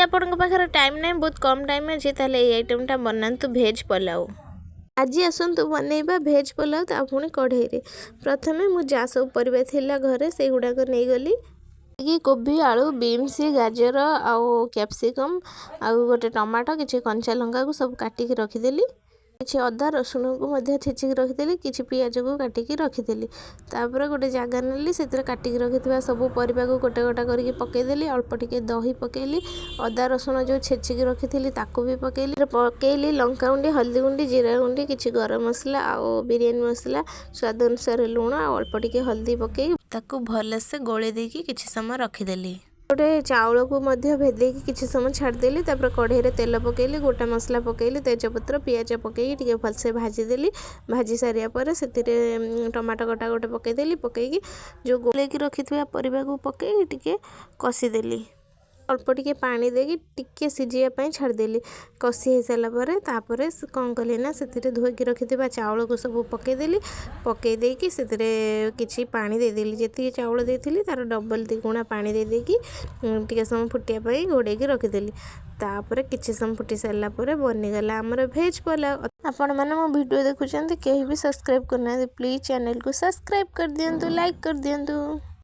आपन पाखे टाइम ना बहुत कम टाइम अच्छे ताले ये आइटमटा बनातु भेज पुलाव। आज आसतु बनइबा भेज पुलाव ता पुणी कढ़ई। प्रथमे मु जा सब परिबा थिला घरे से गुड़ाक नहीं गली कि कोबी आलू बीन्स गाजर आउ कैप्सिकम आउ गोटे टमाटो किसी कंचा लंका को सब काटिकी रखीदेली। किसी अदा रसुण को मध्य छेचिकी रखीदेली। किसी पियाज को काटिकी रखीदेली। तापर गोटे जगह नेली से काटिकी रखिथिबा सब परिबा को गोटे गोटा करके पकेदेली। अल्प टिके दही पकेली। अदा रसुण जो छेचिकी रखीथिली ताको भी पकेली। पकेली लंका गुंडी हल्दी गुंडी जीरा गुंडी किसी गरम मसला आउ बिरयानी मसला स्वाद अनुसार लुण अल्प टिके हल्दी पकई ताको भलसे गोले देकी किछि समय रखीदेली। गोटे चाउल को मध्य भेदेकी किछि समय छाड़देली। तापर कढ़ई तेल पकेली गोटा मसला पकेली तेजपत्र पियाज पकई टिके भलसे भाजीदेली। भाजी सारिया पर से टमाटो कटा गोटे पकईदेली। पकईकी जो गोलेकी रखिथिबा परिबा को पकई टिके कषीदेली। अल्प टिके पानी देकी टिके सिझिया छाड़देली। कषी हो सारा पर तापर कौन कली ना से धोईकी रखिथिबा चाउल को सब पकईदेली। पकई देकी से किछि पानी देदेली। जी चाउल देती तार डबल गुणा पानी दे देकी टिके समय फुटिया घोड़ेकी रखीदेली। तापर किछि समय फुटी सारा पर बनीगला आमर भेज पुलाव। आपण मैंने मो वीडियो देखुं कहीं भी सब्सक्राइब करना प्लीज चैनल को सब्सक्राइब कर दिंतु लाइक कर दिंतु।